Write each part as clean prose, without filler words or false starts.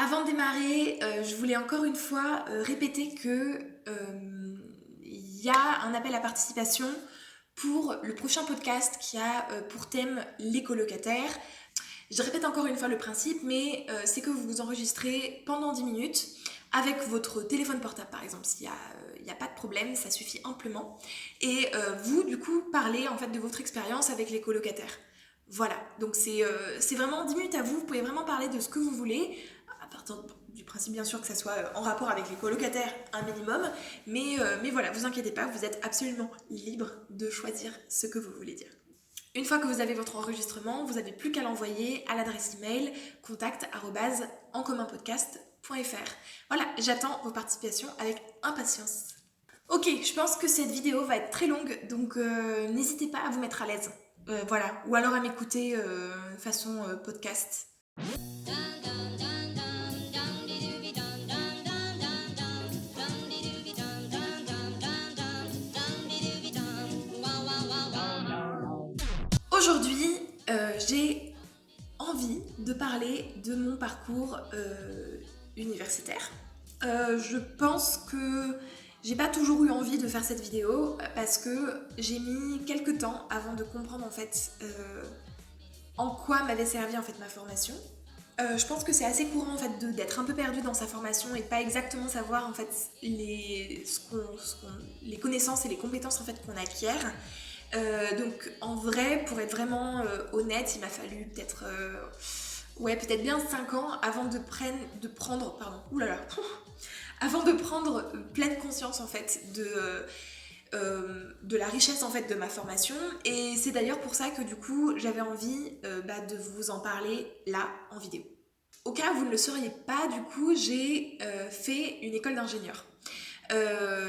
Avant de démarrer, je voulais encore une fois répéter que il y a un appel à participation pour le prochain podcast qui a pour thème les colocataires. Je répète encore une fois le principe, mais c'est que vous vous enregistrez pendant 10 minutes avec votre téléphone portable par exemple. Il n'y a pas de problème, ça suffit amplement. Et vous, du coup, parlez en fait de votre expérience avec les colocataires. Voilà, donc c'est vraiment 10 minutes à vous, vous pouvez vraiment parler de ce que vous voulez, à partir du principe bien sûr que ça soit en rapport avec les colocataires un minimum, mais voilà, vous inquiétez pas, vous êtes absolument libre de choisir ce que vous voulez dire. Une fois que vous avez votre enregistrement, vous n'avez plus qu'à l'envoyer à l'adresse email contact@encommunpodcast.fr. Voilà, j'attends vos participations avec impatience. Ok, je pense que cette vidéo va être très longue, donc n'hésitez pas à vous mettre à l'aise. Voilà, ou alors à m'écouter façon podcast. Aujourd'hui, j'ai envie de parler de mon parcours universitaire. Je pense que j'ai pas toujours eu envie de faire cette vidéo parce que j'ai mis quelques temps avant de comprendre en fait en quoi m'avait servi en fait ma formation. Je pense que c'est assez courant en fait d'être un peu perdu dans sa formation et de pas exactement savoir en fait les connaissances et les compétences en fait qu'on acquiert. Donc en vrai, pour être vraiment honnête, il m'a fallu peut-être peut-être bien 5 ans avant avant de prendre pleine conscience en fait de la richesse en fait de ma formation, et c'est d'ailleurs pour ça que du coup j'avais envie de vous en parler là en vidéo. Au cas où vous ne le sauriez pas, du coup j'ai fait une école d'ingénieur.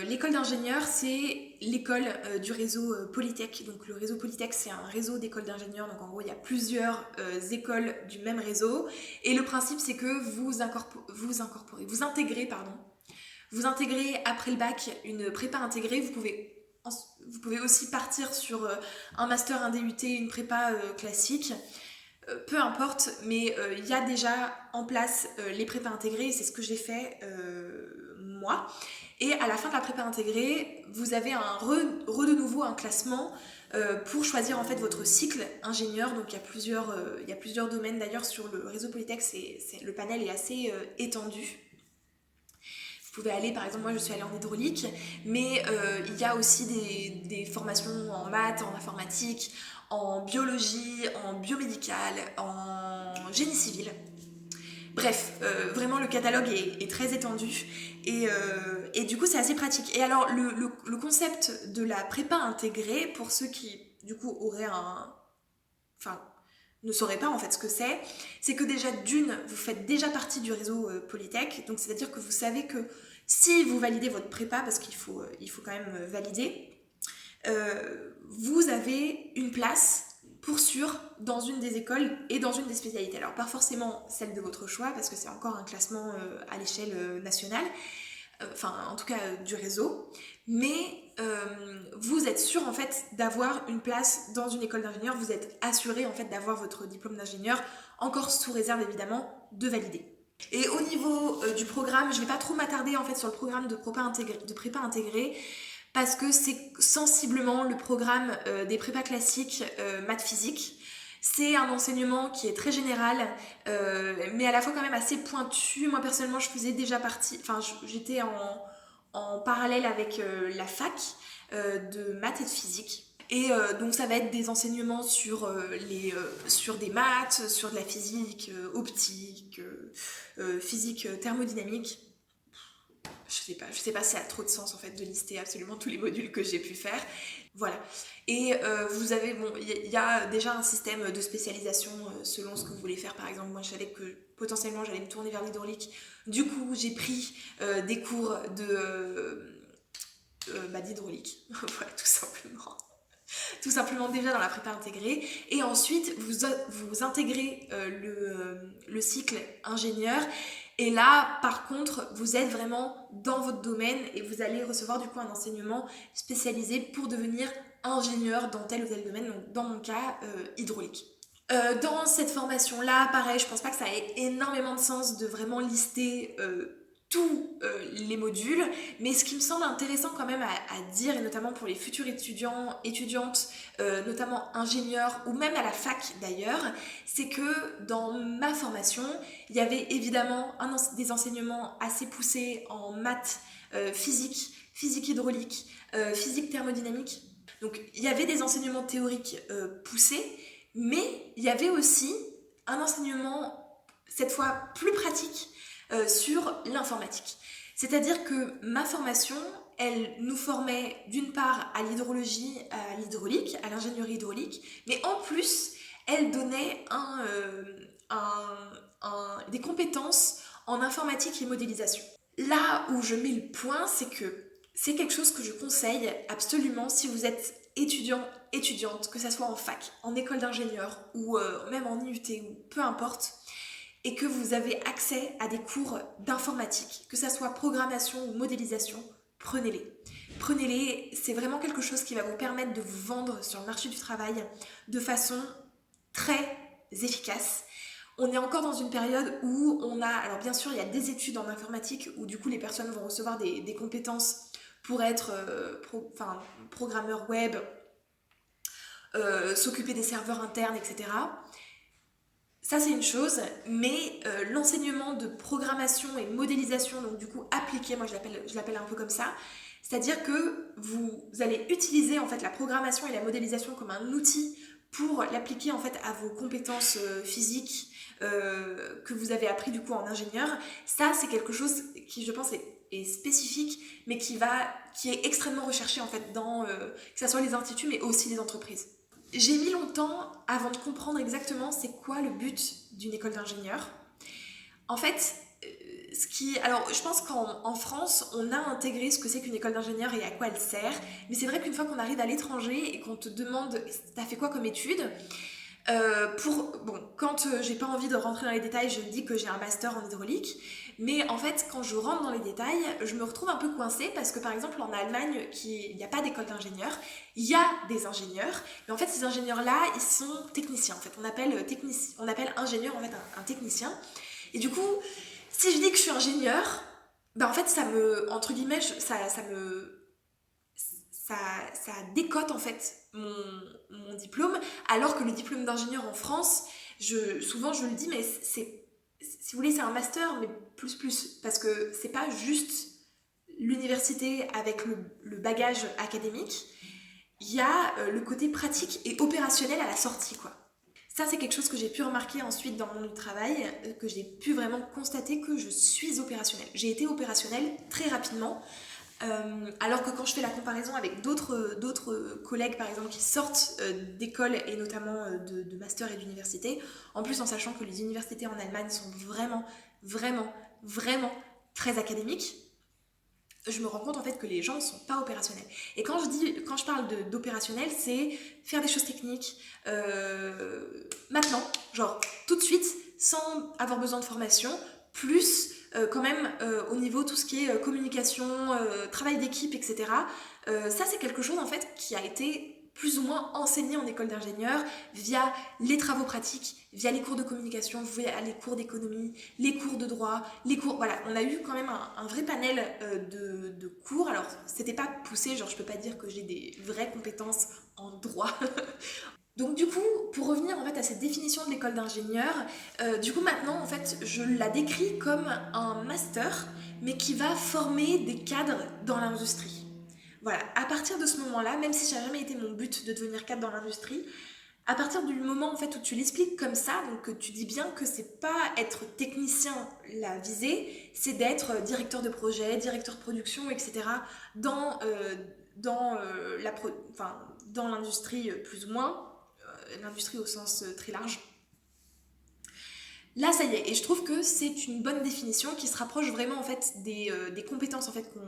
L'école d'ingénieur, c'est l'école du réseau Polytech. Donc le réseau Polytech, c'est un réseau d'écoles d'ingénieurs. Donc en gros, il y a plusieurs écoles du même réseau. Et le principe, c'est que vous intégrez après le bac une prépa intégrée. Vous pouvez aussi partir sur un master, un DUT, une prépa classique. Peu importe, mais il y a déjà en place les prépas intégrées, c'est ce que j'ai fait moi. Et à la fin de la prépa intégrée, vous avez de nouveau un classement pour choisir en fait votre cycle ingénieur. Donc il y a plusieurs domaines d'ailleurs sur le réseau Polytech, le panel est assez étendu. Vous pouvez aller, par exemple, moi je suis allée en hydraulique, mais il y a aussi des formations en maths, en informatique, en biologie, en biomédical, en génie civil. Bref, vraiment le catalogue est très étendu et du coup c'est assez pratique. Et alors le concept de la prépa intégrée, pour ceux qui du coup ne sauraient pas en fait ce que c'est que déjà d'une, vous faites déjà partie du réseau Polytech, donc c'est-à-dire que vous savez que si vous validez votre prépa, parce qu'il faut quand même valider, vous avez une place pour sûr dans une des écoles et dans une des spécialités. Alors pas forcément celle de votre choix parce que c'est encore un classement à l'échelle nationale, enfin en tout cas du réseau, mais vous êtes sûr en fait d'avoir une place dans une école d'ingénieur, vous êtes assuré en fait d'avoir votre diplôme d'ingénieur, encore sous réserve évidemment de valider. Et au niveau du programme, je ne vais pas trop m'attarder en fait sur le programme de prépa intégrée parce que c'est sensiblement le programme des prépas classiques maths physique. C'est un enseignement qui est très général, mais à la fois quand même assez pointu. Moi personnellement, je faisais déjà partie, j'étais en parallèle avec la fac de maths et de physique. Et donc ça va être des enseignements sur des maths, sur de la physique optique, physique thermodynamique. Je sais pas si ça a trop de sens en fait de lister absolument tous les modules que j'ai pu faire. Voilà. Et vous avez, il y a déjà un système de spécialisation selon ce que vous voulez faire. Par exemple, moi je savais que potentiellement j'allais me tourner vers l'hydraulique. Du coup, j'ai pris des cours d'hydraulique. Voilà, tout simplement. Tout simplement déjà dans la prépa intégrée. Et ensuite, vous intégrez le cycle ingénieur. Et là, par contre, vous êtes vraiment dans votre domaine et vous allez recevoir du coup un enseignement spécialisé pour devenir ingénieur dans tel ou tel domaine. Donc, dans mon cas, hydraulique. Dans cette formation-là, pareil, je pense pas que ça ait énormément de sens de vraiment lister tous les modules, mais ce qui me semble intéressant quand même à dire, et notamment pour les futurs étudiants, étudiantes, notamment ingénieurs, ou même à la fac d'ailleurs, c'est que dans ma formation, il y avait évidemment des enseignements assez poussés en maths, physique, physique hydraulique, physique thermodynamique. Donc il y avait des enseignements théoriques poussés, mais il y avait aussi un enseignement, cette fois plus pratique, sur l'informatique. C'est-à-dire que ma formation, elle nous formait d'une part à l'hydrologie, à l'hydraulique, à l'ingénierie hydraulique, mais en plus, elle donnait des compétences en informatique et modélisation. Là où je mets le point, c'est que c'est quelque chose que je conseille absolument si vous êtes étudiant, étudiante, que ça soit en fac, en école d'ingénieur ou même en IUT ou peu importe, et que vous avez accès à des cours d'informatique, que ça soit programmation ou modélisation, prenez-les. Prenez-les, c'est vraiment quelque chose qui va vous permettre de vous vendre sur le marché du travail de façon très efficace. On est encore dans une période où on a, alors bien sûr il y a des études en informatique où du coup les personnes vont recevoir des compétences pour être programmeur web, s'occuper des serveurs internes, etc. Ça c'est une chose, mais l'enseignement de programmation et modélisation, donc du coup appliqué, moi je l'appelle un peu comme ça, c'est-à-dire que vous allez utiliser en fait la programmation et la modélisation comme un outil pour l'appliquer en fait à vos compétences physiques que vous avez appris du coup en ingénieur. Ça c'est quelque chose qui je pense est spécifique, mais qui est extrêmement recherché en fait dans que ce soit les instituts mais aussi les entreprises. J'ai mis longtemps avant de comprendre exactement c'est quoi le but d'une école d'ingénieur. En fait, alors je pense qu'en France, on a intégré ce que c'est qu'une école d'ingénieur et à quoi elle sert, mais c'est vrai qu'une fois qu'on arrive à l'étranger et qu'on te demande t'as fait quoi comme études, quand j'ai pas envie de rentrer dans les détails, je dis que j'ai un master en hydraulique, mais en fait, quand je rentre dans les détails, je me retrouve un peu coincée parce que par exemple en Allemagne, il n'y a pas d'école d'ingénieurs, il y a des ingénieurs, mais en fait ces ingénieurs-là, ils sont techniciens. En fait, on appelle ingénieur en fait un technicien. Et du coup, si je dis que je suis ingénieur, ben en fait entre guillemets, ça décote en fait mon diplôme, alors que le diplôme d'ingénieur en France, souvent je le dis, mais si vous voulez, c'est un master, mais plus, parce que c'est pas juste l'université avec le bagage académique, il y a le côté pratique et opérationnel à la sortie, quoi. Ça, c'est quelque chose que j'ai pu remarquer ensuite dans mon travail, que j'ai pu vraiment constater que je suis opérationnelle. J'ai été opérationnelle très rapidement, alors que quand je fais la comparaison avec d'autres collègues par exemple qui sortent d'école et notamment de master et d'université, en plus en sachant que les universités en Allemagne sont vraiment très académiques, je me rends compte en fait que les gens ne sont pas opérationnels. Et quand je parle d'opérationnel, c'est faire des choses techniques maintenant, genre tout de suite, sans avoir besoin de formation, plus quand même au niveau tout ce qui est communication, travail d'équipe, etc. Ça c'est quelque chose en fait qui a été plus ou moins enseigné en école d'ingénieur via les travaux pratiques, via les cours de communication, via les cours d'économie, les cours de droit, les cours... Voilà, on a eu quand même un vrai panel de cours. Alors, c'était pas poussé, genre je peux pas dire que j'ai des vraies compétences en droit. Donc du coup, pour revenir en fait à cette définition de l'école d'ingénieur, du coup maintenant en fait je la décris comme un master, mais qui va former des cadres dans l'industrie. Voilà, à partir de ce moment-là, même si ça n'a jamais été mon but de devenir cadre dans l'industrie, à partir du moment en fait où tu l'expliques comme ça, donc que tu dis bien que c'est pas être technicien la visée, c'est d'être directeur de projet, directeur de production, etc. dans, dans l'industrie plus ou moins, l'industrie au sens très large. Là, ça y est, et je trouve que c'est une bonne définition qui se rapproche vraiment en fait des compétences en fait qu'on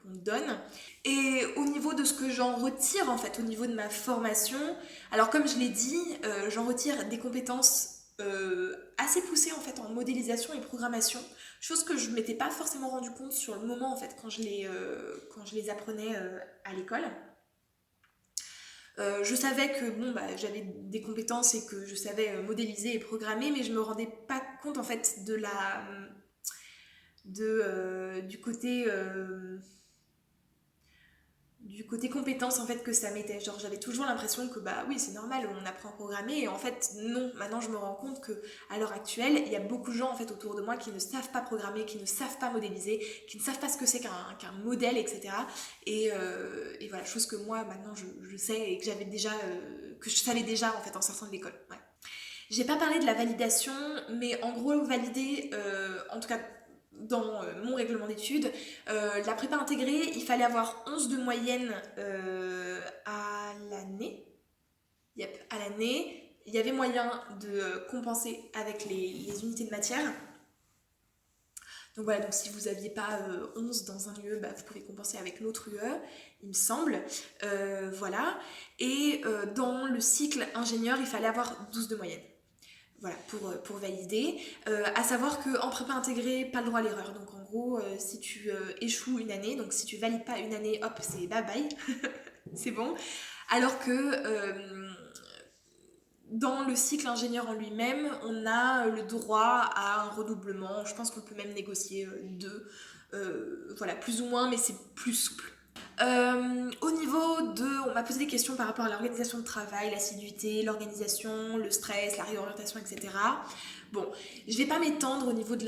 donne. Et au niveau de ce que j'en retire en fait, au niveau de ma formation, alors comme je l'ai dit, j'en retire des compétences assez poussées en fait en modélisation et programmation, chose que je m'étais pas forcément rendu compte sur le moment en fait quand je les apprenais à l'école. Je savais que bon, bah, j'avais des compétences et que je savais modéliser et programmer, mais je me rendais pas compte en fait du côté compétence en fait que ça m'était. Genre j'avais toujours l'impression que bah oui c'est normal, on apprend à programmer et en fait non. Maintenant je me rends compte que à l'heure actuelle il y a beaucoup de gens en fait autour de moi qui ne savent pas programmer, qui ne savent pas modéliser, qui ne savent pas ce que c'est qu'un modèle, etc. Et voilà, chose que moi maintenant je sais et que que je savais déjà en fait en sortant de l'école. Ouais. J'ai pas parlé de la validation, mais en gros, valider, en tout cas dans mon règlement d'études, la prépa intégrée, il fallait avoir 11 de moyenne à l'année. Yep, à l'année. Il y avait moyen de compenser avec les unités de matière. Donc voilà, donc si vous n'aviez pas 11 dans un UE, bah, vous pouvez compenser avec l'autre UE, il me semble. Voilà. Et dans le cycle ingénieur, il fallait avoir 12 de moyenne. Voilà, pour valider. À savoir qu'en prépa intégrée, pas le droit à l'erreur. Donc en gros, si tu échoues une année, donc si tu valides pas une année, hop, c'est bye bye, c'est bon. Alors que dans le cycle ingénieur en lui-même, on a le droit à un redoublement. Je pense qu'on peut même négocier deux, voilà, plus ou moins, mais c'est plus souple. Au niveau de... On m'a posé des questions par rapport à l'organisation de travail, l'assiduité, l'organisation, le stress, la réorientation, etc. Bon, je vais pas m'étendre au niveau de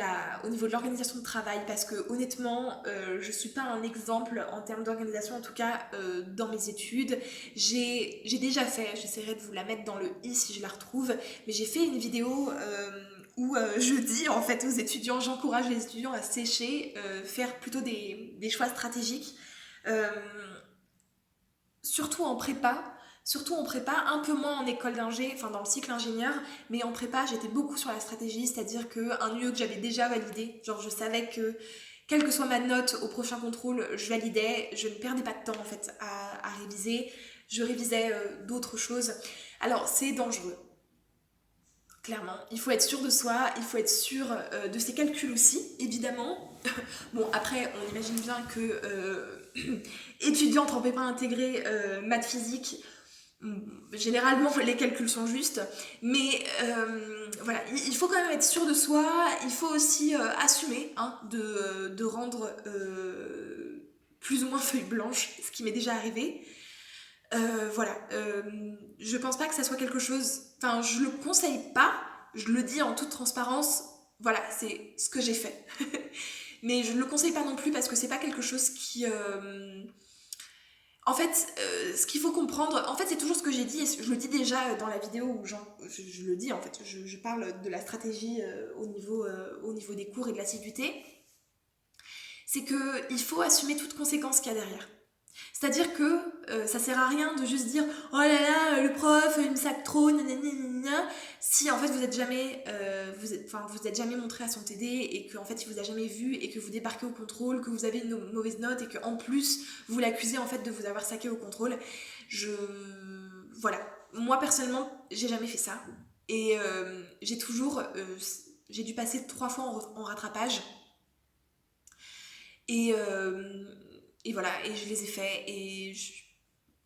l'organisation de travail parce que honnêtement, je suis pas un exemple en termes d'organisation, en tout cas dans mes études. J'ai déjà fait, j'essaierai de vous la mettre dans le i si je la retrouve, mais j'ai fait une vidéo où je dis en fait aux étudiants, j'encourage les étudiants à sécher, faire plutôt des choix stratégiques. Euh, surtout en prépa, un peu moins en école d'ingé, enfin dans le cycle ingénieur, mais en prépa j'étais beaucoup sur la stratégie, c'est-à-dire qu'un UE que j'avais déjà validé, genre je savais que quelle que soit ma note au prochain contrôle, je validais, je ne perdais pas de temps en fait à réviser, je révisais d'autres choses. Alors c'est dangereux, clairement. Il faut être sûr de soi, il faut être sûr de ses calculs aussi, évidemment. Bon, après, on imagine bien que étudiante en prépa intégrée, maths physique, généralement les calculs sont justes, mais voilà, il faut quand même être sûr de soi, il faut aussi assumer hein, de rendre plus ou moins feuille blanche, ce qui m'est déjà arrivé. Voilà, je pense pas que ça soit quelque chose, enfin je le conseille pas, je le dis en toute transparence, voilà, c'est ce que j'ai fait. Mais je ne le conseille pas non plus parce que c'est pas quelque chose qui... En fait, ce qu'il faut comprendre, en fait c'est toujours ce que j'ai dit, et je le dis déjà dans la vidéo où je le dis en fait, je parle de la stratégie au niveau des cours et de l'assiduité, c'est qu'il faut assumer toute conséquence qu'il y a derrière. C'est-à-dire que ça sert à rien de juste dire oh là là le prof il me sac trop nanana, si en fait vous êtes jamais vous êtes jamais montré à son TD et qu'en fait il vous a jamais vu et que vous débarquez au contrôle, que vous avez une mauvaise note et qu'en plus vous l'accusez en fait de vous avoir saqué au contrôle. Voilà, moi personnellement j'ai jamais fait ça et j'ai dû passer 3 fois en rattrapage et voilà, et je les ai faits et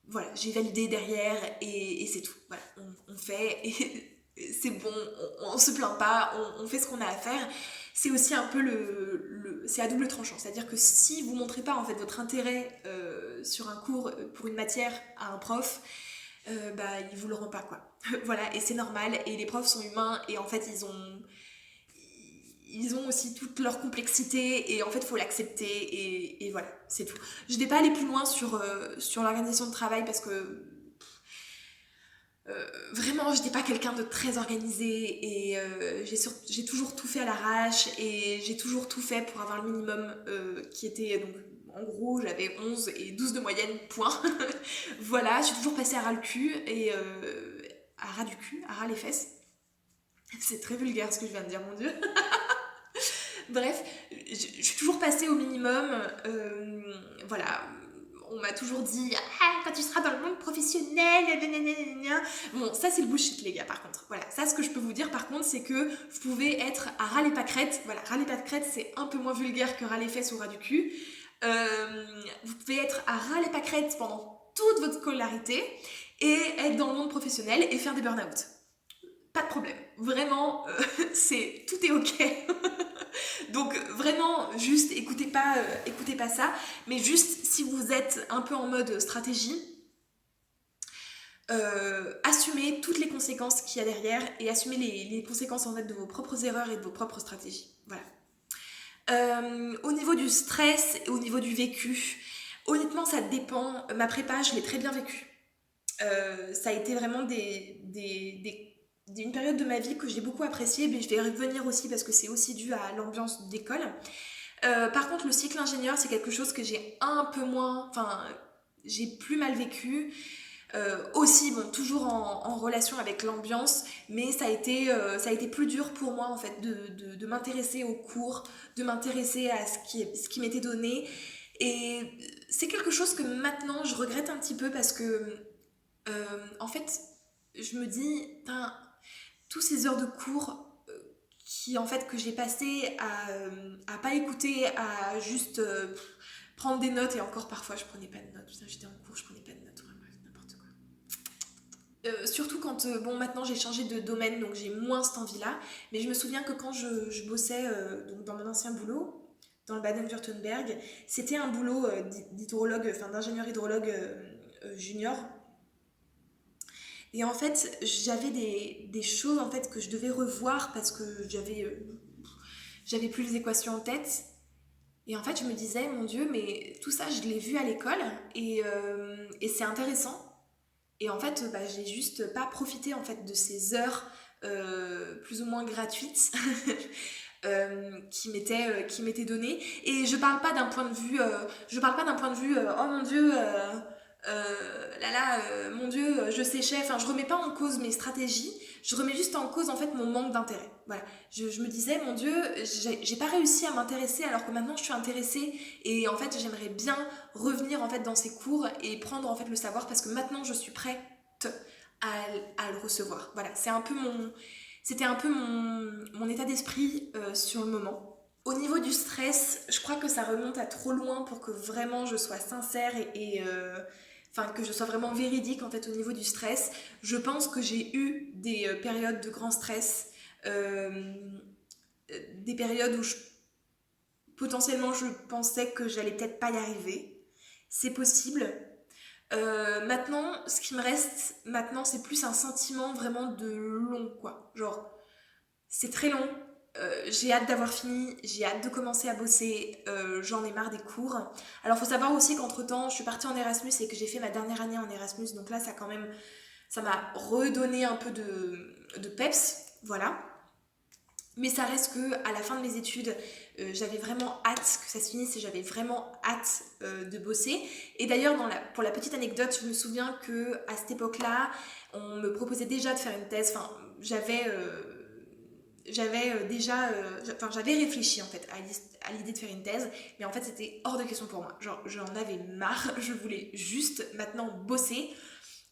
voilà, j'ai validé derrière et c'est tout. Voilà, on fait et c'est bon, on se plaint pas, on fait ce qu'on a à faire. C'est aussi un peu c'est à double tranchant, c'est-à-dire que si vous montrez pas en fait votre intérêt sur un cours pour une matière à un prof, bah il vous le rend pas quoi. Voilà, et c'est normal et les profs sont humains et en fait ils ont aussi toute leur complexité et en fait il faut l'accepter et voilà, c'est tout. Je vais pas aller plus loin sur l'organisation de travail parce que vraiment j'étais pas quelqu'un de très organisé et j'ai toujours tout fait à l'arrache et j'ai toujours tout fait pour avoir le minimum qui était donc en gros j'avais 11 et 12 de moyenne, point. Voilà, je suis toujours passée à ras le cul et à ras du cul, à ras les fesses. C'est très vulgaire ce que je viens de dire, mon dieu. Bref, je suis toujours passée au minimum. Voilà, on m'a toujours dit ah, quand tu seras dans le monde professionnel, nanana. Bon, ça c'est le bullshit, les gars, par contre. Voilà, ça ce que je peux vous dire, par contre, c'est que vous pouvez être à ras les pâquerettes. Voilà, ras les pâquerettes, c'est un peu moins vulgaire que ras les fesses ou ras du cul. Vous pouvez être à ras les pâquerettes pendant toute votre scolarité et être dans le monde professionnel et faire des burn-out. Pas de problème, vraiment, tout est ok. Donc vraiment, juste écoutez pas ça, mais juste si vous êtes un peu en mode stratégie, assumez toutes les conséquences qu'il y a derrière et assumez les conséquences en fait de vos propres erreurs et de vos propres stratégies. Voilà. Au niveau du stress et au niveau du vécu, honnêtement ça dépend. Ma prépa, je l'ai très bien vécue. Ça a été vraiment une période de ma vie que j'ai beaucoup appréciée, mais je vais y revenir aussi parce que c'est aussi dû à l'ambiance d'école. Par contre, le cycle ingénieur, c'est quelque chose que j'ai un peu moins, enfin, j'ai plus mal vécu. Aussi, bon, toujours en relation avec l'ambiance, mais ça a été plus dur pour moi en fait de m'intéresser aux cours, de m'intéresser à ce qui m'était donné. Et c'est quelque chose que maintenant je regrette un petit peu parce que en fait, je me dis, tous ces heures de cours qui en fait que j'ai passé à pas écouter, à juste prendre des notes, et encore parfois je prenais pas de notes. Putain, j'étais en cours, je prenais pas de notes, bref, n'importe quoi. Surtout quand, bon, maintenant j'ai changé de domaine, donc j'ai moins cette envie-là, mais je me souviens que quand je bossais donc dans mon ancien boulot, dans le Baden-Württemberg, c'était un boulot d'hydrologue, enfin d'ingénieur hydrologue junior. Et en fait, j'avais des choses en fait que je devais revoir parce que j'avais plus les équations en tête. Et en fait, je me disais, mon Dieu, mais tout ça, je l'ai vu à l'école et c'est intéressant. Et en fait, j'ai juste pas profité en fait de ces heures plus ou moins gratuites qui m'étaient données. Et je parle pas d'un point de vue, oh mon Dieu. Mon Dieu, je séchais, enfin je remets pas en cause mes stratégies, je remets juste en cause en fait mon manque d'intérêt. Voilà, je me disais, mon Dieu, j'ai pas réussi à m'intéresser alors que maintenant je suis intéressée et en fait j'aimerais bien revenir en fait dans ces cours et prendre en fait le savoir parce que maintenant je suis prête à le recevoir. Voilà, c'était un peu mon état d'esprit sur le moment. Au niveau du stress, je crois que ça remonte à trop loin pour que vraiment je sois sincère enfin que je sois vraiment véridique en fait au niveau du stress. Je pense que j'ai eu des périodes de grand stress, des périodes où potentiellement je pensais que j'allais peut-être pas y arriver. C'est possible. Maintenant, ce qui me reste maintenant, c'est plus un sentiment vraiment de long, quoi. Genre, c'est très long. J'ai hâte d'avoir fini, j'ai hâte de commencer à bosser, j'en ai marre des cours. Alors faut savoir aussi qu'entre temps je suis partie en Erasmus et que j'ai fait ma dernière année en Erasmus, donc là ça m'a redonné un peu de peps, voilà. Mais ça reste que à la fin de mes études, j'avais vraiment hâte que ça se finisse et j'avais vraiment hâte de bosser. Et d'ailleurs, pour la petite anecdote, je me souviens que à cette époque-là, on me proposait déjà de faire une thèse. Enfin, j'avais réfléchi en fait à l'idée de faire une thèse, mais en fait c'était hors de question pour moi. Genre j'en avais marre, je voulais juste maintenant bosser.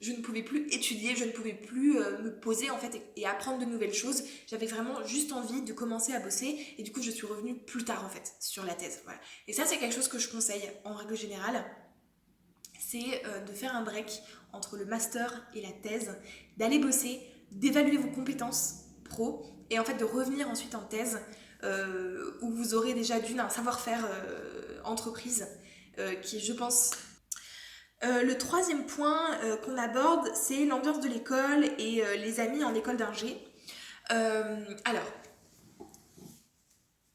Je ne pouvais plus étudier, je ne pouvais plus me poser en fait et apprendre de nouvelles choses. J'avais vraiment juste envie de commencer à bosser et du coup je suis revenue plus tard en fait sur la thèse. Voilà. Et ça c'est quelque chose que je conseille en règle générale, c'est de faire un break entre le master et la thèse, d'aller bosser, d'évaluer vos compétences pro et en fait de revenir ensuite en thèse où vous aurez déjà un savoir-faire entreprise qui est, je pense... le troisième point qu'on aborde, c'est l'ambiance de l'école et les amis en école d'ingé. Alors,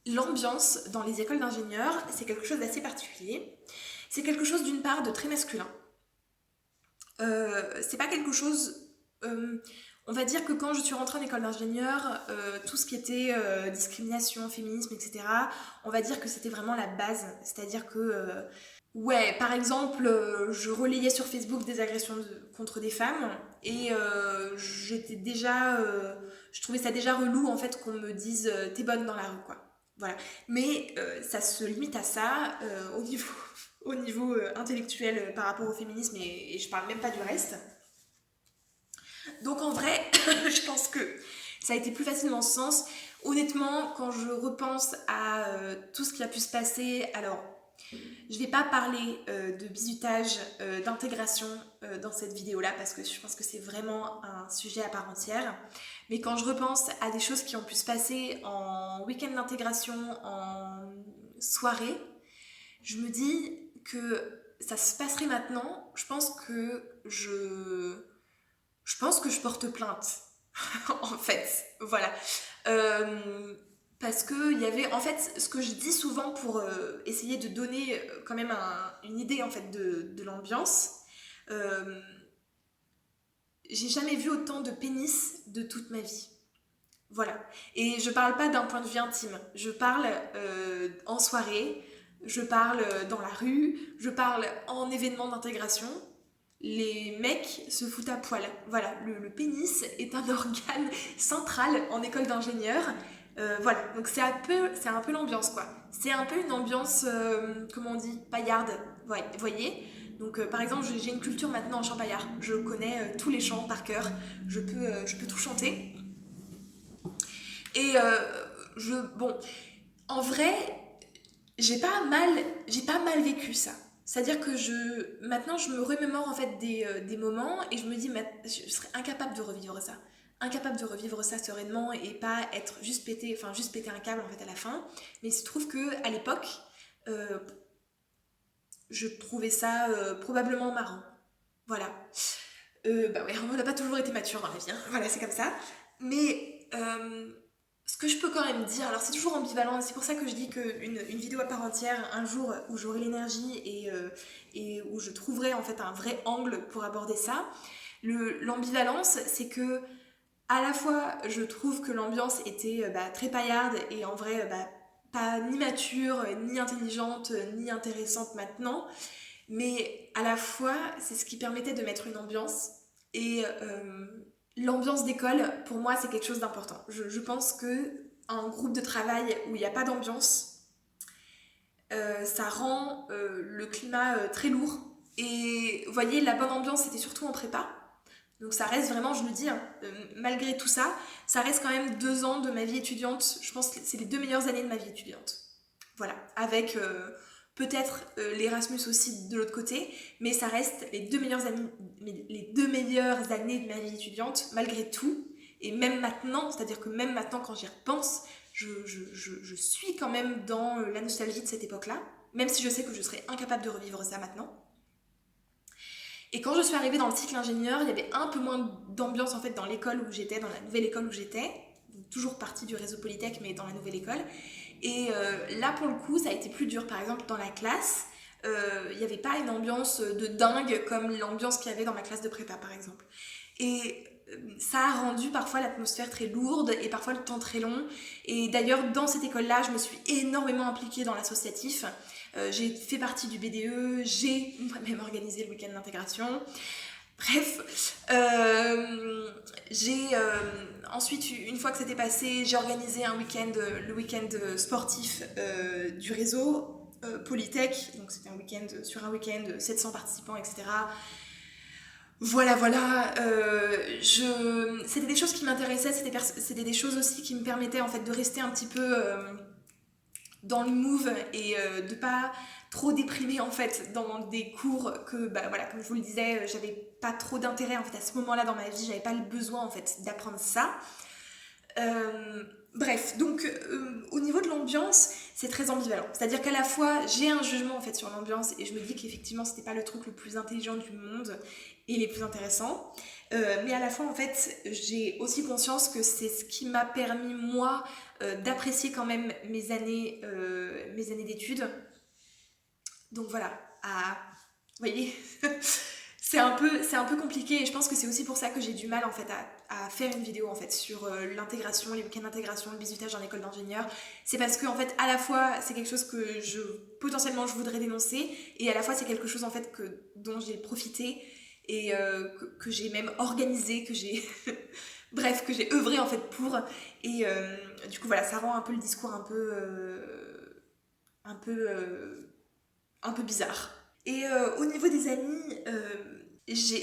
l'ambiance dans les écoles d'ingénieurs, c'est quelque chose d'assez particulier. C'est quelque chose d'une part de très masculin. C'est pas quelque chose... on va dire que quand je suis rentrée en école d'ingénieur, tout ce qui était discrimination, féminisme, etc., on va dire que c'était vraiment la base. C'est-à-dire que... ouais, par exemple, je relayais sur Facebook des agressions contre des femmes et je trouvais ça déjà relou en fait qu'on me dise t'es bonne dans la rue, quoi. Voilà. Mais ça se limite à ça au niveau intellectuel par rapport au féminisme et je parle même pas du reste. Donc en vrai, je pense que ça a été plus facile dans ce sens. Honnêtement, quand je repense à tout ce qui a pu se passer, alors Je vais pas parler de bizutage, d'intégration dans cette vidéo-là parce que je pense que c'est vraiment un sujet à part entière. Mais quand je repense à des choses qui ont pu se passer en week-end d'intégration, en soirée, je me dis que ça se passerait maintenant. Je pense que je porte plainte. En fait, voilà. Parce que il y avait, en fait, ce que je dis souvent pour essayer de donner quand même une idée en fait de l'ambiance, euh, j'ai jamais vu autant de pénis de toute ma vie. Voilà. Et je parle pas d'un point de vue intime. Je parle en soirée, je parle dans la rue, je parle en événement d'intégration. Les mecs se foutent à poil. Voilà, le pénis est un organe central en école d'ingénieur. Voilà, donc c'est un peu l'ambiance quoi. C'est un peu une ambiance, comment on dit, paillarde. Ouais, voyez. Donc par exemple, j'ai une culture maintenant en chant paillard. Je connais tous les chants par cœur. Je peux tout chanter. Et bon, en vrai, j'ai pas mal vécu ça. C'est-à-dire que maintenant, je me remémore en fait des moments et je me dis, je serais incapable de revivre ça. Incapable de revivre ça sereinement et pas être juste péter un câble en fait à la fin. Mais il se trouve que à l'époque, euh, je trouvais ça probablement marrant. Voilà. Bah ouais, on n'a pas toujours été mature dans la vie, hein. Voilà, c'est comme ça. Mais ce que je peux quand même dire, alors c'est toujours ambivalent, c'est pour ça que je dis qu'une vidéo à part entière, un jour où j'aurai l'énergie et où je trouverai en fait un vrai angle pour aborder ça, l'ambivalence, c'est que à la fois je trouve que l'ambiance était très paillarde et en vrai pas ni mature, ni intelligente, ni intéressante maintenant, mais à la fois c'est ce qui permettait de mettre une ambiance et l'ambiance d'école, pour moi, c'est quelque chose d'important. Je pense que un groupe de travail où il n'y a pas d'ambiance, ça rend le climat très lourd. Et vous voyez, la bonne ambiance, c'était surtout en prépa. Donc ça reste vraiment, je le dis, hein, malgré tout ça, ça reste quand même 2 ans de ma vie étudiante. Je pense que c'est les 2 meilleures années de ma vie étudiante. Voilà, avec peut-être l'Erasmus aussi de l'autre côté, mais ça reste les 2 meilleures années de ma vie étudiante, malgré tout. Et même maintenant, c'est-à-dire que même maintenant, quand j'y repense, je suis quand même dans la nostalgie de cette époque-là, même si je sais que je serais incapable de revivre ça maintenant. Et quand je suis arrivée dans le cycle ingénieur, il y avait un peu moins d'ambiance en fait dans l'école où j'étais, dans la nouvelle école où j'étais, toujours partie du réseau Polytech, mais dans la nouvelle école. Et là, pour le coup, ça a été plus dur. Par exemple, dans la classe, il n'y avait pas une ambiance de dingue comme l'ambiance qu'il y avait dans ma classe de prépa, par exemple. Et ça a rendu parfois l'atmosphère très lourde et parfois le temps très long. Et d'ailleurs, dans cette école-là, je me suis énormément impliquée dans l'associatif. J'ai fait partie du BDE, j'ai moi-même organisé le week-end d'intégration. Bref, j'ai ensuite, une fois que c'était passé, j'ai organisé le week-end sportif du réseau Polytech. Donc c'était sur un week-end, 700 participants, etc. Voilà, voilà. C'était des choses qui m'intéressaient, c'était des choses aussi qui me permettaient en fait de rester un petit peu dans le move et de pas trop déprimer en fait dans des cours que voilà, comme je vous le disais, j'avais pas trop d'intérêt en fait à ce moment-là dans ma vie, j'avais pas le besoin en fait d'apprendre ça. Bref, donc au niveau de l'ambiance, c'est très ambivalent. C'est-à-dire qu'à la fois, j'ai un jugement en fait sur l'ambiance et je me dis qu'effectivement, c'était pas le truc le plus intelligent du monde et les plus intéressants. Mais à la fois, en fait, j'ai aussi conscience que c'est ce qui m'a permis, moi, d'apprécier quand même mes années d'études. Donc voilà, vous voyez, c'est un peu compliqué et je pense que c'est aussi pour ça que j'ai du mal en fait à faire une vidéo en fait sur l'intégration, les week-ends d'intégration, le bizutage en école d'ingénieur. C'est parce que en fait à la fois c'est quelque chose que potentiellement je voudrais dénoncer et à la fois c'est quelque chose en fait dont j'ai profité et que j'ai même organisé, que j'ai bref, que j'ai œuvré en fait pour et du coup voilà, ça rend un peu le discours un peu bizarre. Et au niveau des amis,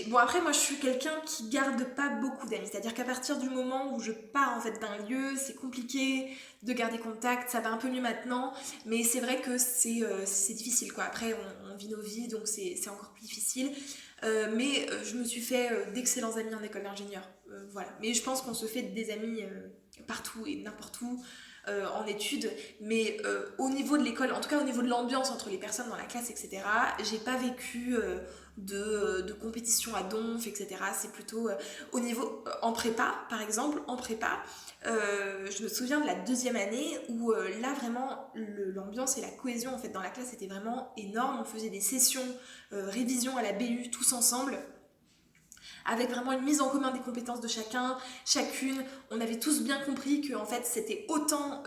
Bon après moi je suis quelqu'un qui garde pas beaucoup d'amis, c'est-à-dire qu'à partir du moment où je pars en fait d'un lieu, c'est compliqué de garder contact, ça va un peu mieux maintenant, mais c'est vrai que c'est difficile quoi. Après on vit nos vies donc c'est encore plus difficile. Mais je me suis fait d'excellents amis en école d'ingénieur, voilà. Mais je pense qu'on se fait des amis partout et n'importe où. En études, mais au niveau de l'école, en tout cas au niveau de l'ambiance entre les personnes dans la classe, etc., j'ai pas vécu de compétition à donf, etc. C'est plutôt au niveau en prépa, par exemple, en prépa, je me souviens de la deuxième année où là vraiment l'ambiance et la cohésion en fait dans la classe était vraiment énorme. On faisait des sessions révision à la BU tous ensemble, avec vraiment une mise en commun des compétences de chacun, chacune. On avait tous bien compris que en fait c'était autant,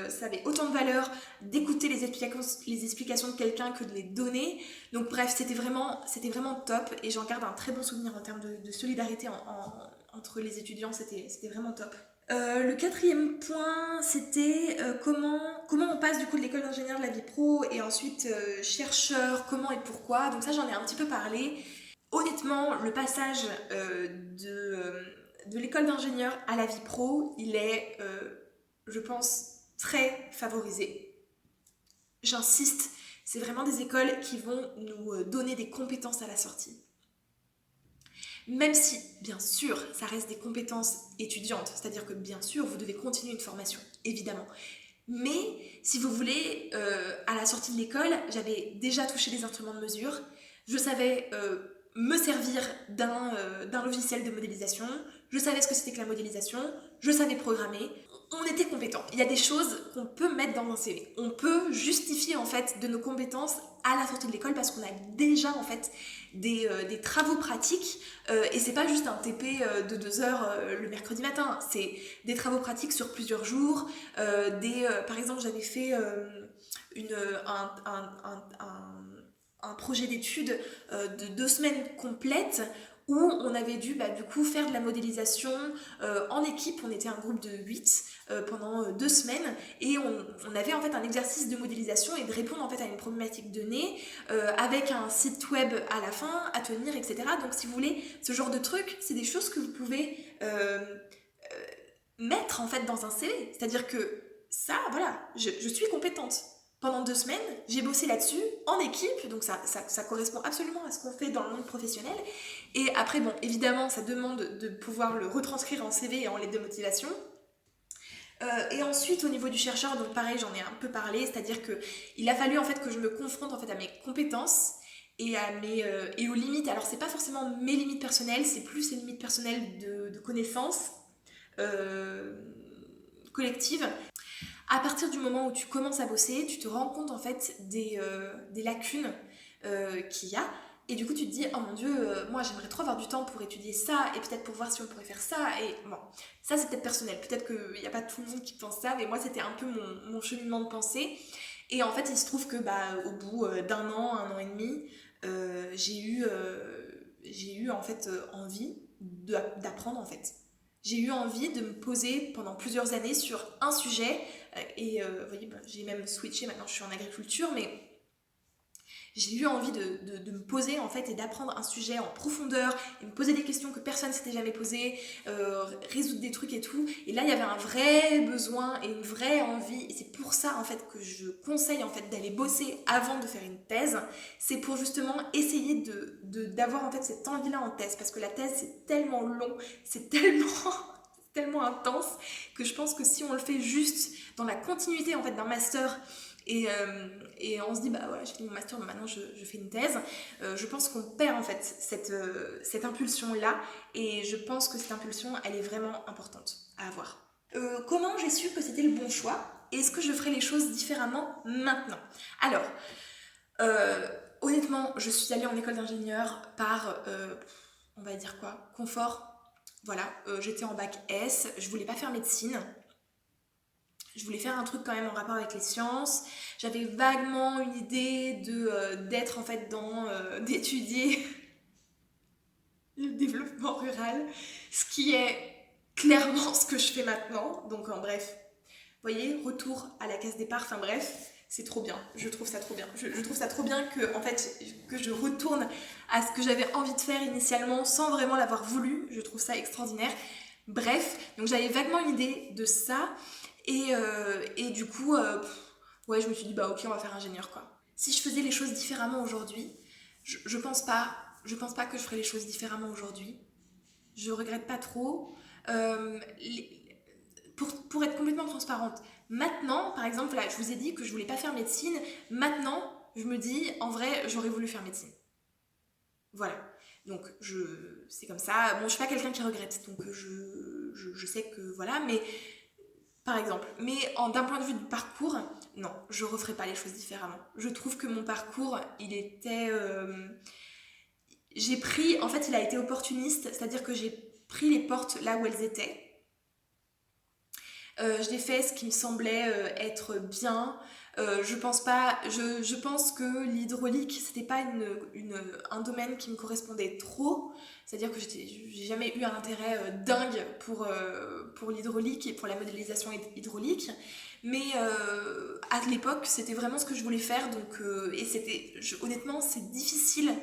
ça avait autant de valeur d'écouter les explications de quelqu'un que de les donner. Donc bref, c'était vraiment top et j'en garde un très bon souvenir en termes de solidarité entre les étudiants, c'était vraiment top. Le quatrième point, c'était comment on passe du coup de l'école d'ingénieur de la vie pro et ensuite chercheur, comment et pourquoi. Donc ça j'en ai un petit peu parlé. Honnêtement, le passage de l'école d'ingénieur à la vie pro, il est, je pense, très favorisé. J'insiste, c'est vraiment des écoles qui vont nous donner des compétences à la sortie. Même si, bien sûr, ça reste des compétences étudiantes, c'est-à-dire que bien sûr, vous devez continuer une formation, évidemment. Mais si vous voulez, à la sortie de l'école, j'avais déjà touché des instruments de mesure, je savais me servir d'un logiciel de modélisation, je savais ce que c'était que la modélisation, je savais programmer, on était compétents. Il y a des choses qu'on peut mettre dans un CV. On peut justifier en fait de nos compétences à la sortie de l'école parce qu'on a déjà en fait des travaux pratiques et c'est pas juste un TP de 2 heures le mercredi matin, c'est des travaux pratiques sur plusieurs jours, par exemple j'avais fait un projet d'études de 2 semaines complètes où on avait dû du coup faire de la modélisation en équipe. On était un groupe de 8 pendant 2 semaines et on avait en fait un exercice de modélisation et de répondre en fait à une problématique donnée avec un site web à la fin à tenir, etc. Donc si vous voulez, ce genre de truc, c'est des choses que vous pouvez mettre en fait dans un CV. C'est-à-dire que ça, voilà, je suis compétente. Pendant 2 semaines, j'ai bossé là-dessus, en équipe, donc ça correspond absolument à ce qu'on fait dans le monde professionnel. Et après, bon, évidemment, ça demande de pouvoir le retranscrire en CV et en lettre de motivation. Et ensuite, au niveau du chercheur, donc pareil, j'en ai un peu parlé, c'est-à-dire qu'il a fallu en fait que je me confronte en fait à mes compétences et et aux limites. Alors, c'est pas forcément mes limites personnelles, c'est plus les limites personnelles de connaissances collectives. À partir du moment où tu commences à bosser, tu te rends compte en fait des lacunes qu'il y a. Et du coup, tu te dis, oh mon dieu, moi j'aimerais trop avoir du temps pour étudier ça et peut-être pour voir si on pourrait faire ça. Et bon, ça c'est peut-être personnel. Peut-être qu'il n'y a pas tout le monde qui pense ça, mais moi c'était un peu mon cheminement de pensée. Et en fait, il se trouve que au bout d'un an, 1 an et demi, j'ai eu en fait envie d'apprendre en fait. J'ai eu envie de me poser pendant plusieurs années sur un sujet et vous voyez, j'ai même switché, maintenant je suis en agriculture, mais j'ai eu envie de me poser en fait et d'apprendre un sujet en profondeur et me poser des questions que personne s'était jamais posées, résoudre des trucs et tout. Et là il y avait un vrai besoin et une vraie envie et c'est pour ça en fait que je conseille en fait d'aller bosser avant de faire une thèse. C'est pour justement essayer d'avoir en fait cette envie-là en thèse parce que la thèse c'est tellement long, c'est tellement intense que je pense que si on le fait juste dans la continuité en fait d'un master et on se dit bah voilà j'ai fait mon master mais maintenant je fais une thèse, je pense qu'on perd en fait cette impulsion là et je pense que cette impulsion elle est vraiment importante à avoir. Comment j'ai su que c'était le bon choix? Est-ce que je ferai les choses différemment maintenant? Alors honnêtement je suis allée en école d'ingénieur par on va dire quoi, confort. Voilà, j'étais en bac S, je voulais pas faire médecine. Je voulais faire un truc quand même en rapport avec les sciences. J'avais vaguement une idée d'être en fait d'étudier le développement rural, ce qui est clairement ce que je fais maintenant. Donc en bref, vous voyez, retour à la case départ, enfin bref, C'est trop bien, je trouve ça trop bien. Je trouve ça trop bien que, en fait, que je retourne à ce que j'avais envie de faire initialement sans vraiment l'avoir voulu. Je trouve ça extraordinaire. Bref, donc j'avais vaguement une idée de ça et du coup, ouais, je me suis dit bah ok, on va faire ingénieur quoi. Si je faisais les choses différemment aujourd'hui, je pense pas que je ferais les choses différemment aujourd'hui. Je regrette pas trop. Pour être complètement transparente, maintenant, par exemple, là, je vous ai dit que je voulais pas faire médecine. Maintenant, je me dis, en vrai, j'aurais voulu faire médecine. Voilà. Donc, c'est comme ça. Bon, je suis pas quelqu'un qui regrette, donc je sais que voilà, mais par exemple, mais d'un point de vue du parcours, non, je referai pas les choses différemment. Je trouve que mon parcours, il était, j'ai pris, en fait, il a été opportuniste, c'est-à-dire que j'ai pris les portes là où elles étaient. Je l'ai fait ce qui me semblait être bien. Je pense que l'hydraulique, c'était pas un domaine qui me correspondait trop. C'est-à-dire que j'ai jamais eu un intérêt dingue pour l'hydraulique et pour la modélisation hydraulique. Mais à l'époque, c'était vraiment ce que je voulais faire. Donc, honnêtement, c'est difficile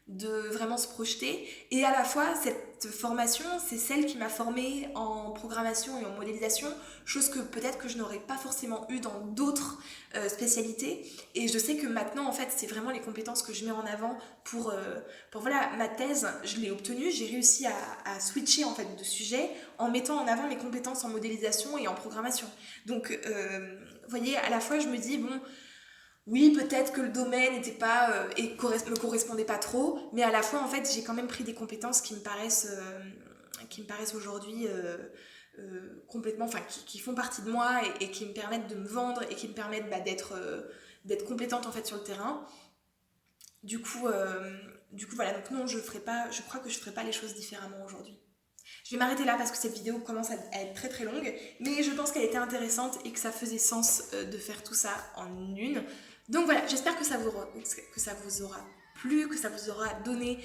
de vraiment se projeter. Et à la fois, cette formation, c'est celle qui m'a formée en programmation et en modélisation, chose que peut-être que je n'aurais pas forcément eu dans d'autres spécialités. Et je sais que maintenant, en fait, c'est vraiment les compétences que je mets en avant pour voilà, ma thèse, je l'ai obtenue, j'ai réussi à switcher en fait de sujet en mettant en avant mes compétences en modélisation et en programmation. Donc, vous voyez, à la fois, je me dis, bon, oui, peut-être que le domaine n'était pas me correspondait pas trop, mais à la fois en fait j'ai quand même pris des compétences qui me paraissent aujourd'hui complètement, enfin qui font partie de moi et qui me permettent de me vendre et qui me permettent d'être compétente en fait sur le terrain. Du coup voilà, donc non, je crois que je ferai pas les choses différemment aujourd'hui. Je vais m'arrêter là parce que cette vidéo commence à être très très longue, mais je pense qu'elle était intéressante et que ça faisait sens de faire tout ça en une. Donc voilà, j'espère que ça vous aura plu, que ça vous aura donné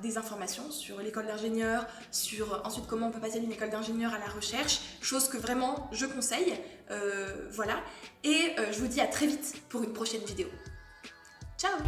des informations sur l'école d'ingénieur, sur ensuite comment on peut passer d'une école d'ingénieur à la recherche, chose que vraiment je conseille. Voilà, et je vous dis à très vite pour une prochaine vidéo. Ciao!